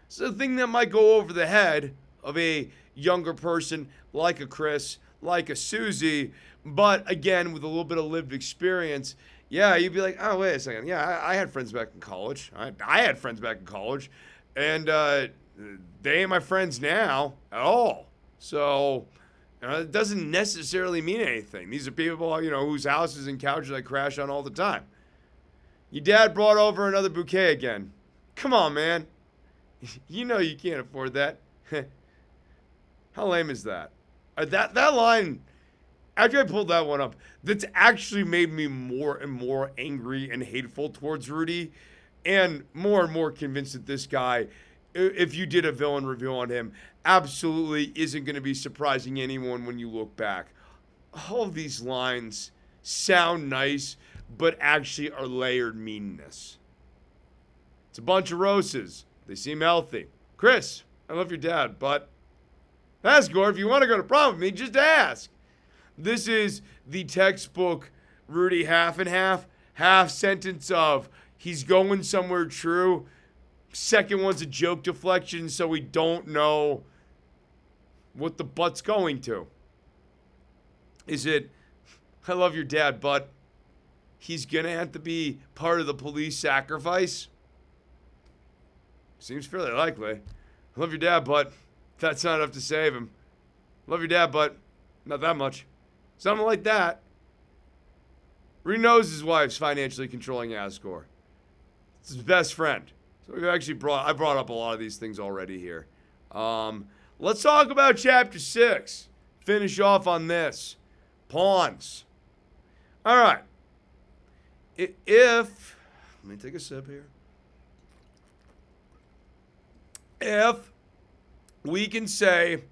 It's a thing that might go over the head of a younger person like a Chris, like a Susie, but again, with a little bit of lived experience, yeah, you'd be like, oh, wait a second. Yeah, I had friends back in college. I had friends back in college, and they ain't my friends now at all. So it doesn't necessarily mean anything. These are people, whose houses and couches I crash on all the time. Your dad brought over another bouquet again. Come on, man. You know you can't afford that. How lame is that? That line, after I pulled that one up, that's actually made me more and more angry and hateful towards Rudy, and more convinced that this guy, if you did a villain review on him, absolutely isn't going to be surprising anyone when you look back. All of these lines sound nice, but actually are layered meanness. It's a bunch of roses. They seem healthy. Chris, I love your dad, but Asgore, if you want to go to prom with me, just ask. This is the textbook Rudy half and half sentence of he's going somewhere true. Second one's a joke deflection, so we don't know what the butt's going to. Is it, I love your dad, but he's gonna have to be part of the police sacrifice? Seems fairly likely. I love your dad, but that's not enough to save him. Love your dad, but not that much. Something like that. Rudy knows his wife's financially controlling Asgore. It's his best friend. So we've actually I brought up a lot of these things already here. Let's talk about chapter 6. Finish off on this. Pawns. All right. Let me take a sip here. If we can say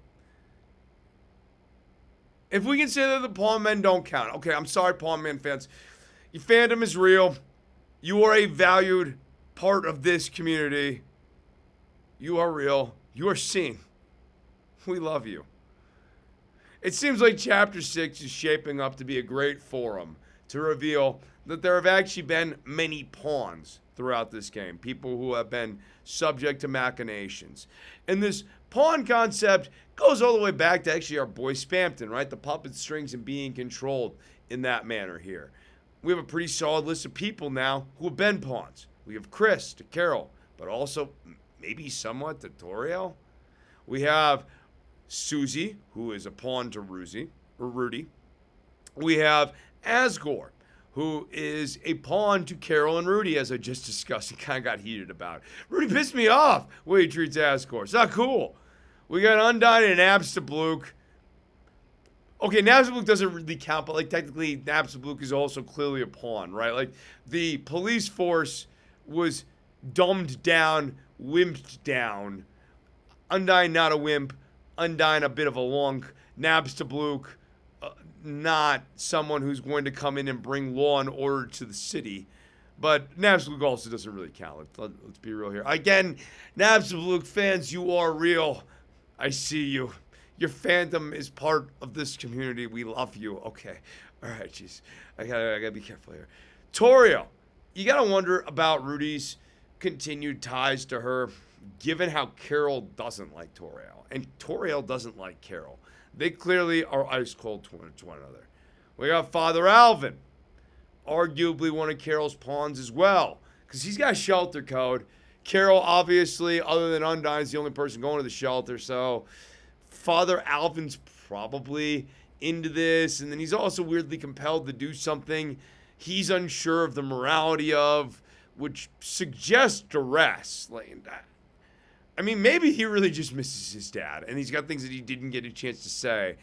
that the pawn men don't count. Okay, I'm sorry, pawn man fans. Your fandom is real. You are a valued part of this community. You are real. You are seen. We love you. It seems like chapter 6 is shaping up to be a great forum to reveal that there have actually been many pawns throughout this game. People who have been subject to machinations. And this pawn concept goes all the way back to actually our boy Spamton, right? The puppet strings and being controlled in that manner here. We have a pretty solid list of people now who have been pawns. We have Chris to Carol, but also maybe somewhat to Toriel. We have Susie, who is a pawn to Rudy. We have Asgore, who is a pawn to Carol and Rudy, as I just discussed and kind of got heated about. Rudy pissed me off the way he treats Asgore. It's not cool. We got Undyne and Nabstablook. Okay, Nabstablook doesn't really count, but like technically Nabstablook is also clearly a pawn, right? Like the police force was dumbed down, wimped down. Undyne not a wimp. Undyne a bit of a lunk. Nabstablook not someone who's going to come in and bring law and order to the city. But Nabstablook also doesn't really count. Let's be real here. Again, Nabstablook fans, you are real. I see you. Your fandom is part of this community. We love you. Okay. All right, jeez. I gotta be careful here. Toriel. You gotta wonder about Rudy's continued ties to her, given how Carol doesn't like Toriel. And Toriel doesn't like Carol. They clearly are ice cold to one another. We got Father Alvin. Arguably one of Carol's pawns as well, because he's got a shelter code. Carol, obviously, other than Undyne, is the only person going to the shelter, so Father Alvin's probably into this, and then he's also weirdly compelled to do something he's unsure of the morality of, which suggests duress. I mean, maybe he really just misses his dad, and he's got things that he didn't get a chance to say,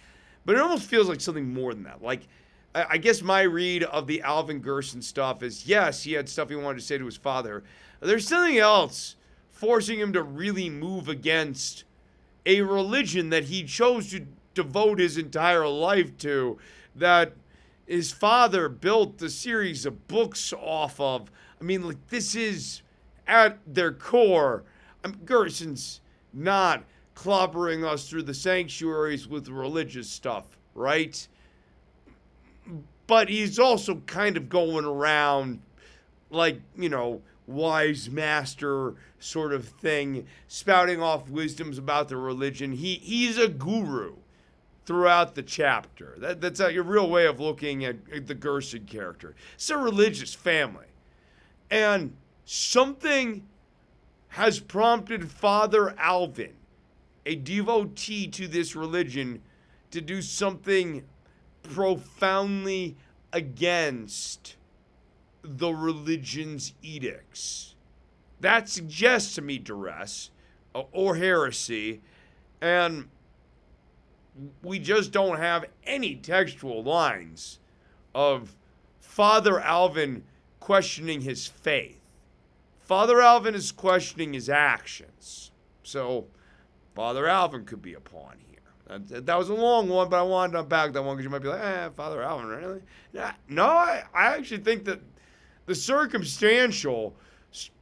but it almost feels like something more than that. Like, I guess my read of the Alvin Gerson stuff is, yes, he had stuff he wanted to say to his father. There's something else forcing him to really move against a religion that he chose to devote his entire life to, that his father built a series of books off of. I mean, like, this is, at their core, Gerson's not clobbering us through the sanctuaries with religious stuff, right? But he's also kind of going around like, wise master sort of thing, spouting off wisdoms about the religion. He's a guru throughout the chapter. That's a real way of looking at the Gerson character. It's a religious family. And something has prompted Father Alvin, a devotee to this religion, to do something profoundly against the religion's edicts. That suggests to me duress or heresy, and we just don't have any textual lines of Father Alvin questioning his faith. Father Alvin is questioning his actions. So Father Alvin could be a pawn here. That was a long one, but I wanted to unpack that one because you might be like, Father Alvin, really? No, I actually think that the circumstantial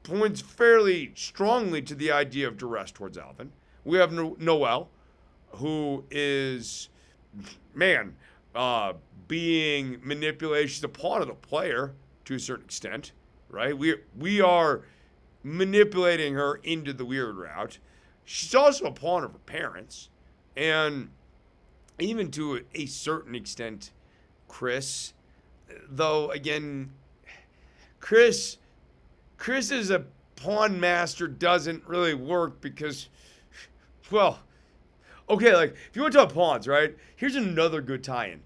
points fairly strongly to the idea of duress towards Alvin. We have Noelle, who is, man, being manipulated. She's a pawn of the player to a certain extent, right? We are manipulating her into the weird route. She's also a pawn of her parents, and even to a certain extent, Chris. Though again, Chris as a pawn master doesn't really work because, well, okay, like if you want to talk pawns, right? Here's another good tie-in.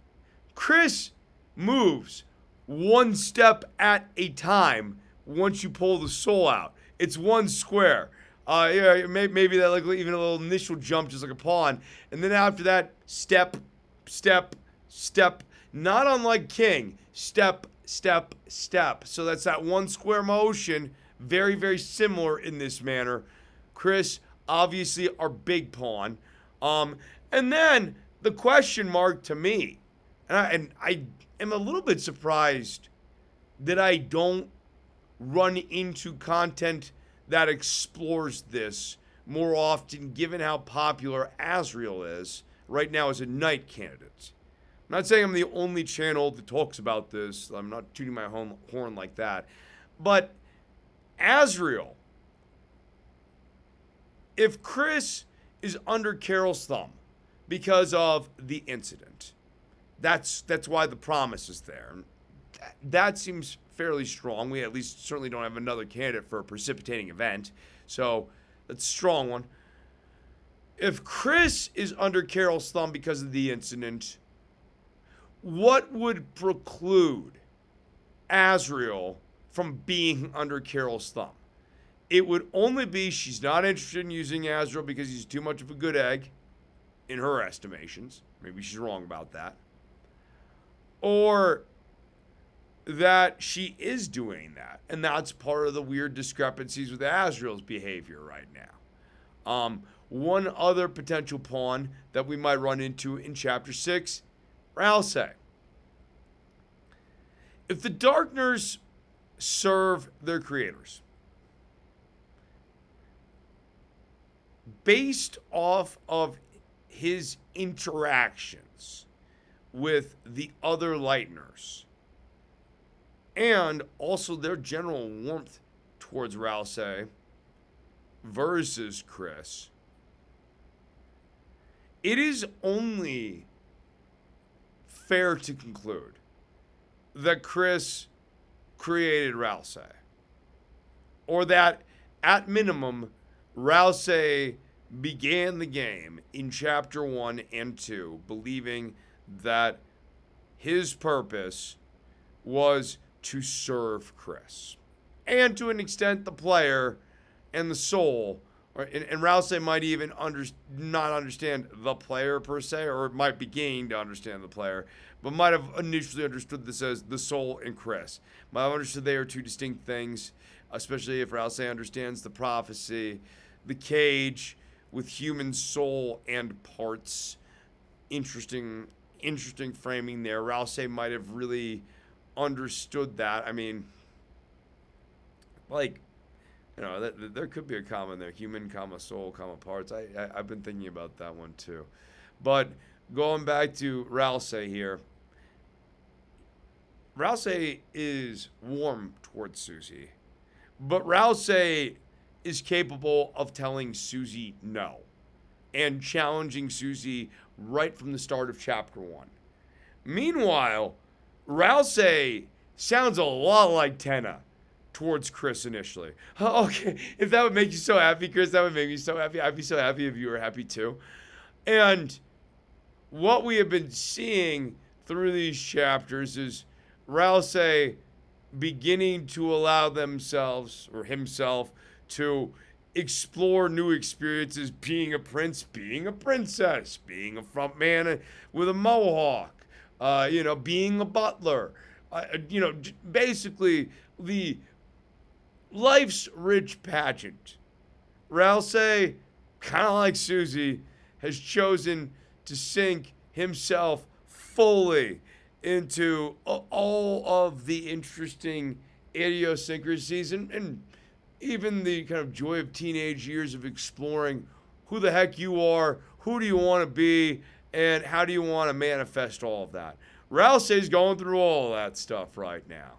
Chris moves one step at a time once you pull the soul out. It's one square. Yeah, maybe that like even a little initial jump, just like a pawn, and then after that, step, step, step. Not unlike King, step, step, step. So that's that one square motion. Very, very similar in this manner. Chris, obviously, our big pawn. And then the question mark to me, and I am a little bit surprised that I don't run into content that explores this more often, given how popular Asriel is right now as a knight candidate. I'm not saying I'm the only channel that talks about this. I'm not tooting my horn like that. But Asriel, if Chris is under Carol's thumb because of the incident, that's why the promise is there. That seems fairly strong. We at least certainly don't have another candidate for a precipitating event. So that's a strong one. If Chris is under Carol's thumb because of the incident, what would preclude Asriel from being under Carol's thumb? It would only be she's not interested in using Asriel because he's too much of a good egg, in her estimations. Maybe she's wrong about that. Or that she is doing that, and that's part of the weird discrepancies with Asriel's behavior right now. One other potential pawn that we might run into in Chapter 6, Ralsei. If the Darkners serve their creators, based off of his interactions with the other Lighteners, and also their general warmth towards Ralsei versus Chris, it is only fair to conclude that Chris created Ralsei. Or that, at minimum, Ralsei began the game in Chapter 1 and 2 believing that his purpose was to serve Chris. And to an extent, the player and the soul. And Ralsei might even not understand the player per se, or might be beginning to understand the player, but might have initially understood this as the soul and Chris. Might have understood they are two distinct things, especially if Ralsei understands the prophecy, the cage with human soul and parts. Interesting framing there. Ralsei might have really understood that. I mean, like, you know, there could be a comma there. Human, comma, soul, comma, parts. I've been thinking about that one too. But going back to Ralsei here. Ralsei is warm towards Susie. But Ralsei is capable of telling Susie no. And challenging Susie right from the start of Chapter 1. Meanwhile, Ralsei sounds a lot like Tenna towards Chris initially. Okay, if that would make you so happy, Chris, that would make me so happy. I'd be so happy if you were happy too. And what we have been seeing through these chapters is Ralsei beginning to allow themselves, or himself, to explore new experiences, being a prince, being a princess, being a front man with a mohawk, being a butler, basically the life's rich pageant. Ralsei, kind of like Susie, has chosen to sink himself fully into all of the interesting idiosyncrasies and even the kind of joy of teenage years of exploring who the heck you are, who do you want to be, and how do you want to manifest all of that. Rousey's going through all of that stuff right now.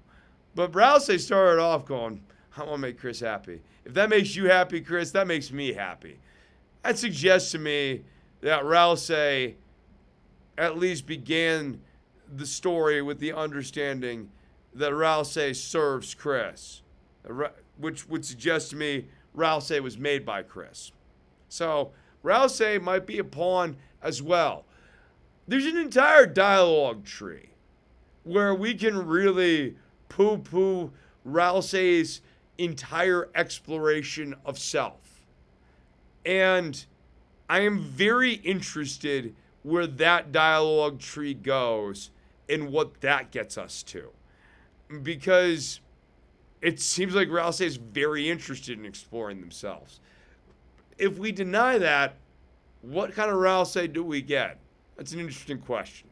But Rousey started off going, I want to make Chris happy. If that makes you happy, Chris, that makes me happy. That suggests to me that Rousey at least began the story with the understanding that Rousey serves Chris, which would suggest to me Rousey was made by Chris. So Rousey might be a pawn as well. There's an entire dialogue tree where we can really poo-poo Rousey's entire exploration of self. And I am very interested where that dialogue tree goes and what that gets us to. Because it seems like Rousey is very interested in exploring themselves. If we deny that, what kind of Rousey do we get? That's an interesting question.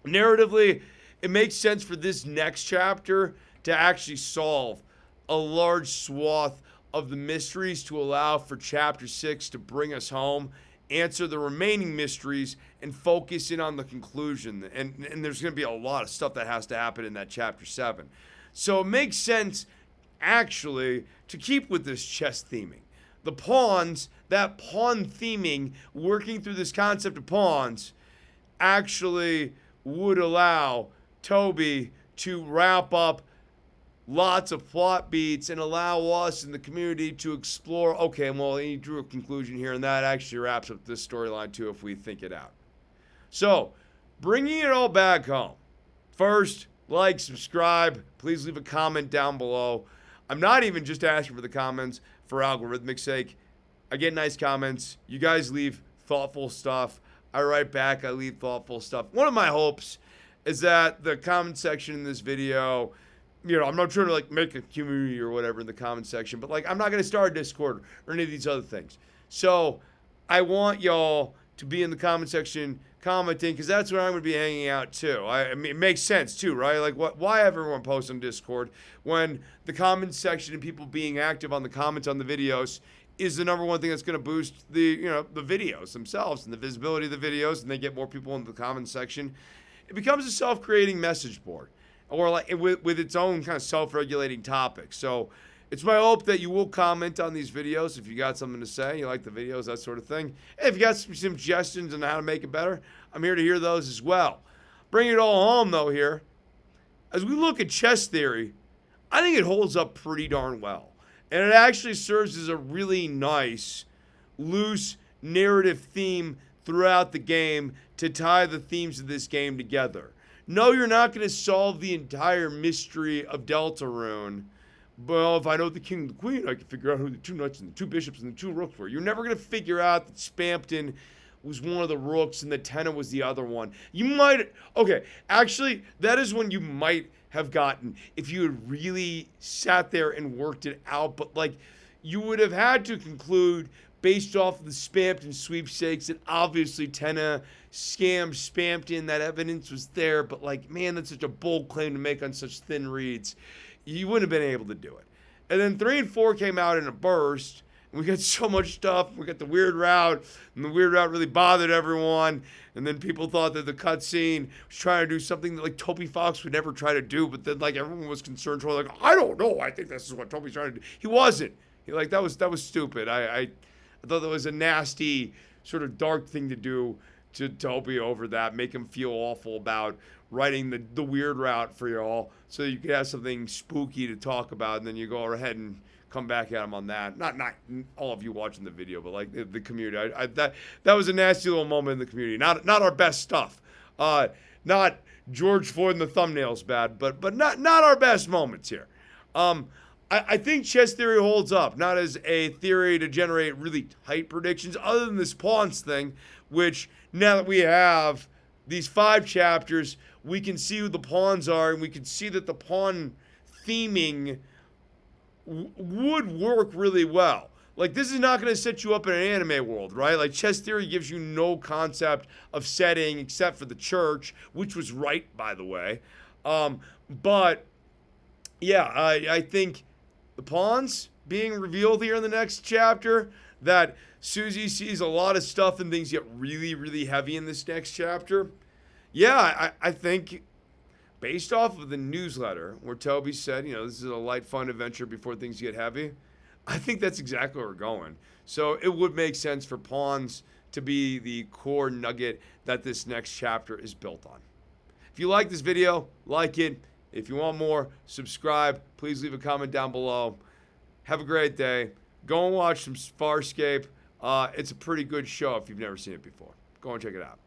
Narratively, it makes sense for this next chapter to actually solve a large swath of the mysteries to allow for chapter 6 to bring us home, answer the remaining mysteries, and focus in on the conclusion. And there's going to be a lot of stuff that has to happen in that chapter 7. So it makes sense, actually, to keep with this chess theming. The pawns, that pawn theming, working through this concept of pawns, actually would allow Toby to wrap up lots of plot beats and allow us in the community to explore, okay, well, he drew a conclusion here, and that actually wraps up this storyline too if we think it out. So, bringing it all back home. First, like, subscribe, please leave a comment down below. I'm not even just asking for the comments for algorithmic sake. I get nice comments. You guys leave thoughtful stuff. I write back, I leave thoughtful stuff. One of my hopes is that the comment section in this video, you know, I'm not trying to like make a community or whatever in the comment section, but like I'm not going to start a Discord or any of these other things. So I want y'all to be in the comment section commenting, because that's where I'm going to be hanging out too. I mean, it makes sense too, right? Like, why everyone posts on Discord when the comment section and people being active on the comments on the videos is the number one thing that's going to boost the, you know, the videos themselves and the visibility of the videos, and they get more people in the comment section. It becomes a self-creating message board, or like with its own kind of self-regulating topic. So it's my hope that you will comment on these videos if you got something to say, you like the videos, that sort of thing. And if you got some suggestions on how to make it better, I'm here to hear those as well. Bring it all home, though, here. As we look at chess theory, I think it holds up pretty darn well. And it actually serves as a really nice, loose narrative theme throughout the game to tie the themes of this game together. No, you're not going to solve the entire mystery of Deltarune. Well, if I know the king and the queen, I can figure out who the two knights and the two bishops and the two rooks were. You're never going to figure out that Spamton was one of the rooks and that Tenna was the other one. You might, okay, actually, that is when you might have gotten if you had really sat there and worked it out. But, like, you would have had to conclude based off of the Spamton sweepstakes that obviously Tenna scammed Spamton. That evidence was there. But, like, man, that's such a bold claim to make on such thin reeds. You wouldn't have been able to do it. And then 3 and 4 came out in a burst. And we got so much stuff. We got the weird route. And the weird route really bothered everyone. And then people thought that the cutscene was trying to do something that, like, Toby Fox would never try to do. But then, like, everyone was concerned. So like, I don't know. I think this is what Toby's trying to do. He wasn't. He, like, that was stupid. I thought that was a nasty, sort of dark thing to do to Toby over that. Make him feel awful about writing the weird route for y'all so you could have something spooky to talk about, and then you go ahead and come back at him on that. Not all of you watching the video, but like the community. That was a nasty little moment in the community. Not our best stuff. Not George Floyd and the thumbnails bad, but not our best moments here. I think chess theory holds up, not as a theory to generate really tight predictions, other than this pawns thing, which now that we have these 5 chapters, we can see who the pawns are, and we can see that the pawn theming would work really well. Like, this is not going to set you up in an anime world, right? Like, chess theory gives you no concept of setting except for the church, which was right, by the way. But, yeah, I think the pawns being revealed here in the next chapter, that Susie sees a lot of stuff and things get really, really heavy in this next chapter. Yeah, I think based off of the newsletter where Toby said, this is a light, fun adventure before things get heavy, I think that's exactly where we're going. So it would make sense for pawns to be the core nugget that this next chapter is built on. If you like this video, like it. If you want more, subscribe. Please leave a comment down below. Have a great day. Go and watch some Farscape. It's a pretty good show if you've never seen it before. Go and check it out.